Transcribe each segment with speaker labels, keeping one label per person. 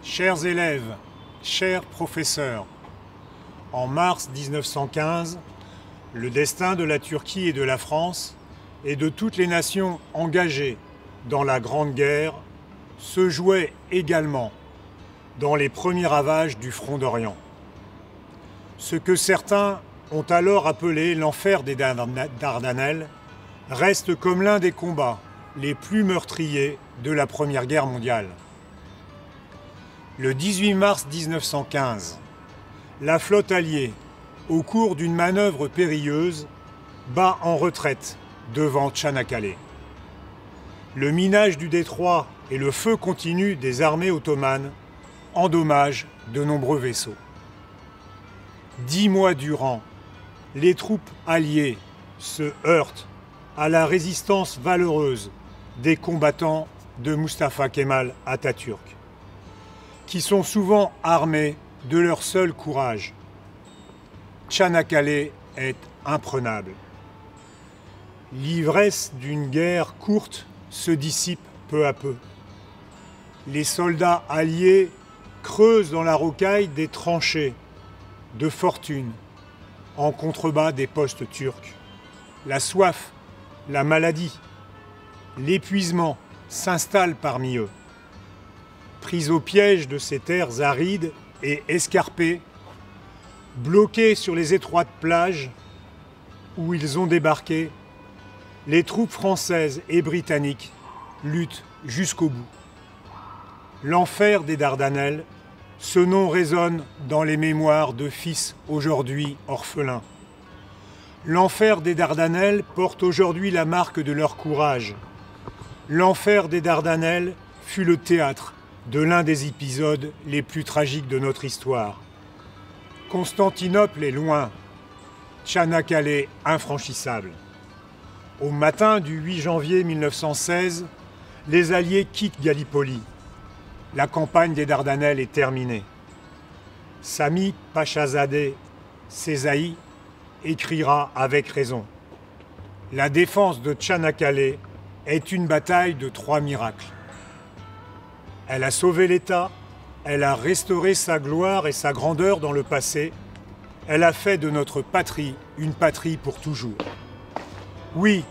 Speaker 1: Chers élèves, chers professeurs, en mars 1915, le destin de la Turquie et de la France et de toutes les nations engagées dans la Grande Guerre se jouait également dans les premiers ravages du front d'Orient. Ce que certains ont alors appelé l'enfer des Dardanelles reste comme l'un des combats les plus meurtriers de la Première Guerre mondiale. Le 18 mars 1915, la flotte alliée, au cours d'une manœuvre périlleuse, bat en retraite devant Tchanakkale. Le minage du détroit et le feu continu des armées ottomanes endommagent de nombreux vaisseaux. 10 mois durant, les troupes alliées se heurtent à la résistance valeureuse des combattants de Mustafa Kemal Atatürk, qui sont souvent armés de leur seul courage. Tchanakkale est imprenable. L'ivresse d'une guerre courte se dissipe peu à peu. Les soldats alliés creusent dans la rocaille des tranchées de fortune en contrebas des postes turcs. La soif, la maladie, l'épuisement s'installent parmi eux. Pris au piège de ces terres arides et escarpées, bloqués sur les étroites plages où ils ont débarqué, les troupes françaises et britanniques luttent jusqu'au bout. L'enfer des Dardanelles, ce nom résonne dans les mémoires de fils aujourd'hui orphelins. L'enfer des Dardanelles porte aujourd'hui la marque de leur courage. L'enfer des Dardanelles fut le théâtre de l'un des épisodes les plus tragiques de notre histoire. Constantinople est loin, Tchanakkale infranchissable. Au matin du 8 janvier 1916, les Alliés quittent Gallipoli. La campagne des Dardanelles est terminée. Sami Pachazadeh Sezai écrira avec raison: la défense de Tchanakkale est une bataille de 3 miracles. Elle a sauvé l'État, elle a restauré sa gloire et sa grandeur dans le passé, elle a fait de notre patrie une patrie pour toujours. Oui,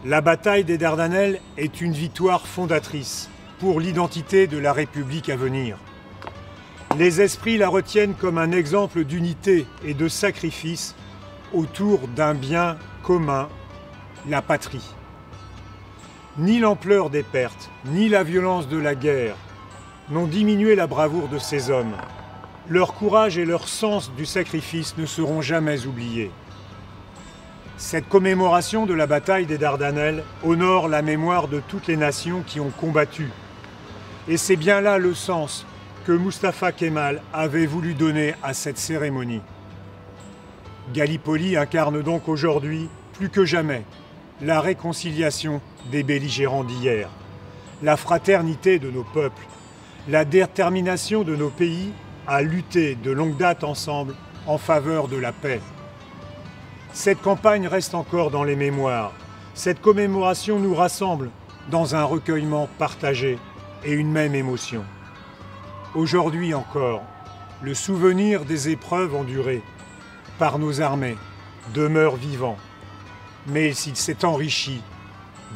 Speaker 1: la bataille des Dardanelles est une victoire fondatrice pour l'identité de la République à venir. Les esprits la retiennent comme un exemple d'unité et de sacrifice autour d'un bien commun, la patrie. Ni l'ampleur des pertes, ni la violence de la guerre n'ont diminué la bravoure de ces hommes. Leur courage et leur sens du sacrifice ne seront jamais oubliés. Cette commémoration de la bataille des Dardanelles honore la mémoire de toutes les nations qui ont combattu. Et c'est bien là le sens que Mustafa Kemal avait voulu donner à cette cérémonie. Gallipoli incarne donc aujourd'hui, plus que jamais, la réconciliation des belligérants d'hier, la fraternité de nos peuples, la détermination de nos pays à lutter de longue date ensemble en faveur de la paix. Cette campagne reste encore dans les mémoires. Cette commémoration nous rassemble dans un recueillement partagé et une même émotion. Aujourd'hui encore, le souvenir des épreuves endurées par nos armées demeure vivant, mais il s'est enrichi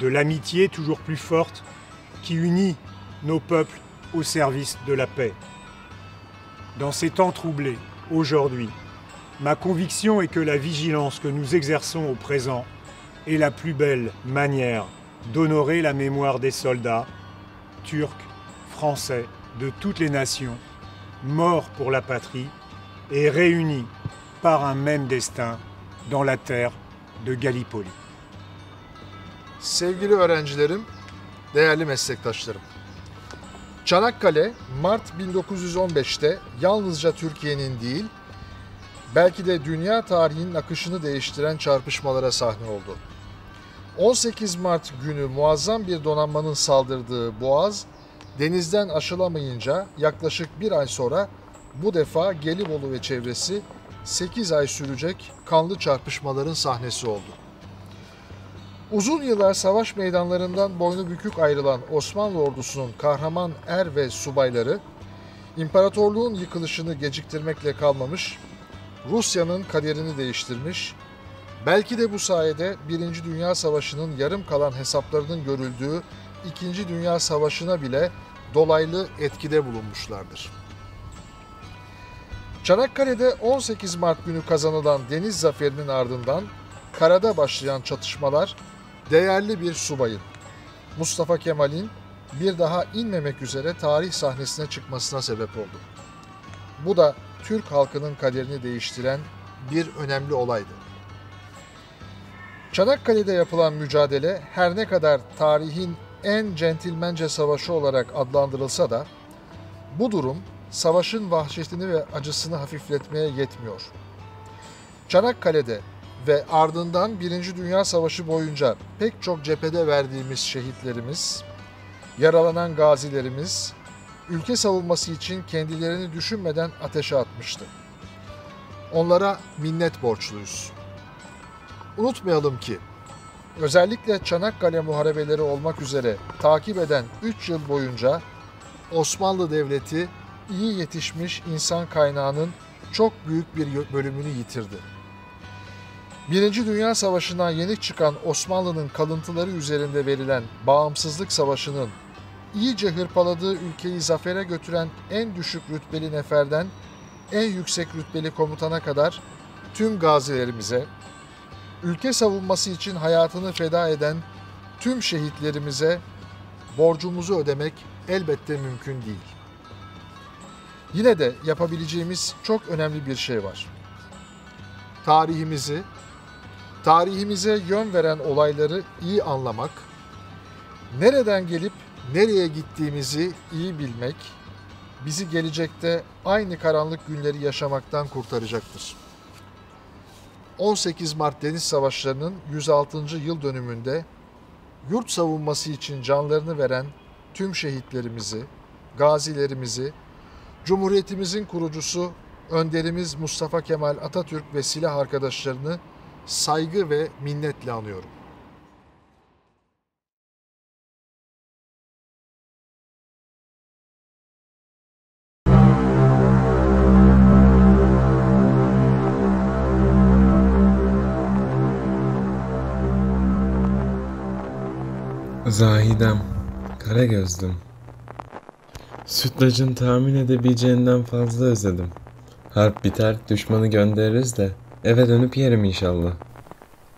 Speaker 1: de l'amitié toujours plus forte qui unit nos peuples au service de la paix. Dans ces temps troublés, aujourd'hui, ma conviction est que la vigilance que nous exerçons au présent est la plus belle manière d'honorer la mémoire des soldats, turcs, français, de toutes les nations, morts pour la patrie et réunis par un même destin dans la terre de Gallipoli.
Speaker 2: Sevgili öğrencilerim, değerli meslektaşlarım. Çanakkale, Mart 1915'te yalnızca Türkiye'nin değil, belki de dünya tarihinin akışını değiştiren çarpışmalara sahne oldu. 18 Mart günü muazzam bir donanmanın saldırdığı Boğaz, denizden aşılamayınca yaklaşık bir ay sonra bu defa Gelibolu ve çevresi 8 ay sürecek kanlı çarpışmaların sahnesi oldu. Uzun yıllar savaş meydanlarından boynu bükük ayrılan Osmanlı ordusunun kahraman er ve subayları İmparatorluğun yıkılışını geciktirmekle kalmamış, Rusya'nın kaderini değiştirmiş, belki de bu sayede Birinci Dünya Savaşı'nın yarım kalan hesaplarının görüldüğü İkinci Dünya Savaşı'na bile dolaylı etkide bulunmuşlardır. Çanakkale'de 18 Mart günü kazanılan deniz zaferinin ardından karada başlayan çatışmalar değerli bir subayın, Mustafa Kemal'in bir daha inmemek üzere tarih sahnesine çıkmasına sebep oldu. Bu da Türk halkının kaderini değiştiren bir önemli olaydı. Çanakkale'de yapılan mücadele her ne kadar tarihin en centilmence savaşı olarak adlandırılsa da bu durum savaşın vahşetini ve acısını hafifletmeye yetmiyor. Çanakkale'de ve ardından Birinci Dünya Savaşı boyunca pek çok cephede verdiğimiz şehitlerimiz, yaralanan gazilerimiz, ülke savunması için kendilerini düşünmeden ateşe atmıştı. Onlara minnet borçluyuz. Unutmayalım ki, özellikle Çanakkale muharebeleri olmak üzere takip eden 3 yıl boyunca Osmanlı Devleti iyi yetişmiş insan kaynağının çok büyük bir bölümünü yitirdi. Birinci Dünya Savaşı'ndan yenik çıkan Osmanlı'nın kalıntıları üzerinde verilen Bağımsızlık Savaşı'nın iyice hırpaladığı ülkeyi zafere götüren en düşük rütbeli neferden en yüksek rütbeli komutana kadar tüm gazilerimize, ülke savunması için hayatını feda eden tüm şehitlerimize borcumuzu ödemek elbette mümkün değil. Yine de yapabileceğimiz çok önemli bir şey var. Tarihimize yön veren olayları iyi anlamak, nereden gelip nereye gittiğimizi iyi bilmek, bizi gelecekte aynı karanlık günleri yaşamaktan kurtaracaktır. 18 Mart Deniz Savaşları'nın 106. yıl dönümünde yurt savunması için canlarını veren tüm şehitlerimizi, gazilerimizi, Cumhuriyetimizin kurucusu önderimiz Mustafa Kemal Atatürk ve silah arkadaşlarını saygı ve minnetle anıyorum.
Speaker 3: Zahidem, Karagözlüm. Sütlacın tahmin edebileceğinden fazla özledim. Harp biter, düşmanı göndeririz de eve dönüp yerim inşallah.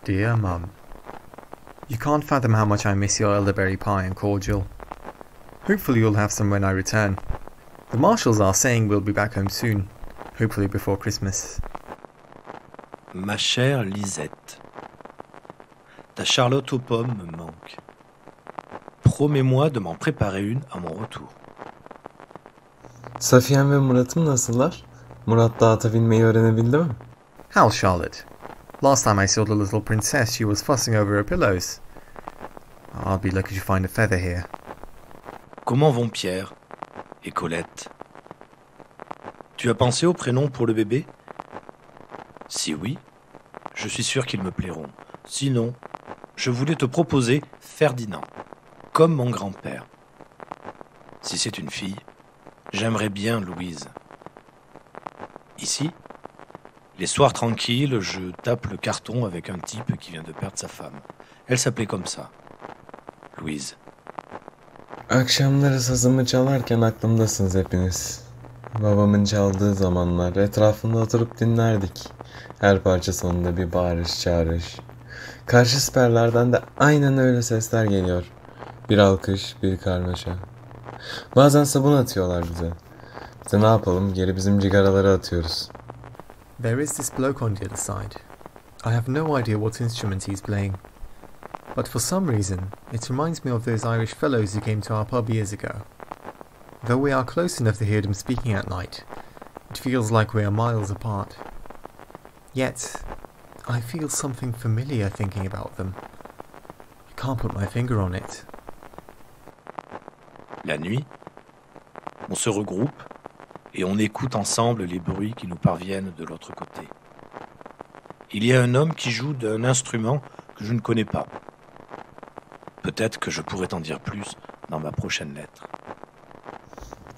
Speaker 4: Dear Mum, you can't fathom how much I miss your elderberry pie and cordial. Hopefully you'll have some when I return. The marshals are saying we'll be back home soon, hopefully before Christmas.
Speaker 5: Ma chère Lisette, ta Charlotte aux pommes me manque. Promets-moi de m'en préparer une à mon retour.
Speaker 3: Safiye'm ve Murat'ım nasıllar? Murat da ata binmeyi öğrenebildi mi?
Speaker 4: How's Charlotte? Last time I saw the little princess, she was fussing over her pillows. I'll be lucky to find a feather here.
Speaker 5: Comment vont Pierre et Colette? Tu as pensé au prénom pour le bébé? Si oui, je suis sûr qu'ils me plairont. Sinon, je voulais te proposer Ferdinand, comme mon grand-père. Si c'est une fille, j'aimerais bien Louise. Ici, les soirs tranquilles, je tape le carton avec un type qui vient de perdre sa femme. Elle s'appelait comme ça, Louise.
Speaker 3: Akşamları sazımı çalarken aklımdasınız hepiniz. Babamın çaldığı zamanlar etrafında oturup dinlerdik. Her parça sonunda bir bağırış çağırış. Karşı siperlerden de aynen öyle sesler geliyor. Bir alkış, bir karmaşa. Bazen sabun atıyorlar bize. İşte ne yapalım, geri bizim cigaraları atıyoruz.
Speaker 4: There is this bloke on the other side. I have no idea what instrument he's playing. But for some reason, it reminds me of those Irish fellows who came to our pub years ago. Though we are close enough to hear them speaking at night, it feels like we are miles apart. Yet, I feel something familiar thinking about them. I can't put my finger on it.
Speaker 5: La nuit, on se regroupe et on écoute ensemble les bruits qui nous parviennent de l'autre côté. Il y a un homme qui joue d'un instrument que je ne connais pas. Peut-être que je pourrais t'en dire plus dans ma prochaine lettre.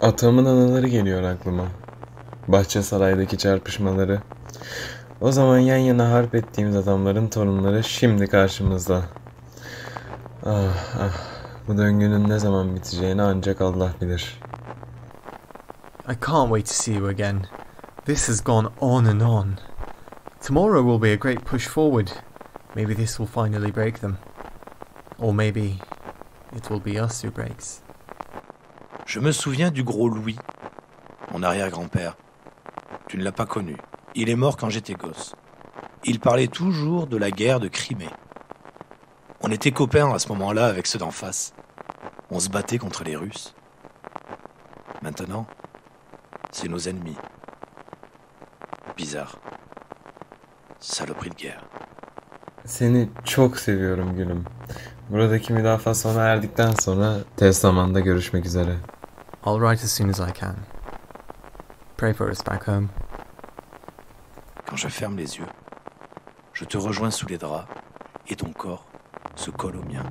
Speaker 3: Atamın anıları geliyor aklıma. Bahçesaray'daki çarpışmaları. O zaman yan yana harp ettiğimiz adamların torunları şimdi karşımızda. Ah ah, bu döngünün ne zaman biteceğini ancak Allah bilir.
Speaker 4: I can't wait to see you again. This has gone on and on. Tomorrow will be a great push forward. Maybe this will finally break them. Or maybe it will be us who breaks.
Speaker 5: Je me souviens du gros Louis, mon arrière-grand-père. Tu ne l'as pas connu. Il est mort quand j'étais gosse. Il parlait toujours de la guerre de Crimée. On était copains à ce moment-là avec ceux d'en face. On se battait contre les Russes. Maintenant, c'est nos ennemis. Bizarre. Saloperie de guerre.
Speaker 3: Seni çok seviyorum gülüm. Buradaki müdafaa sona erdikten sonra tez zamanda görüşmek üzere.
Speaker 4: I'll write as soon as I can. Pray for us back home.
Speaker 5: Quand je ferme les yeux, je te rejoins sous les draps et ton corps se colle au mien.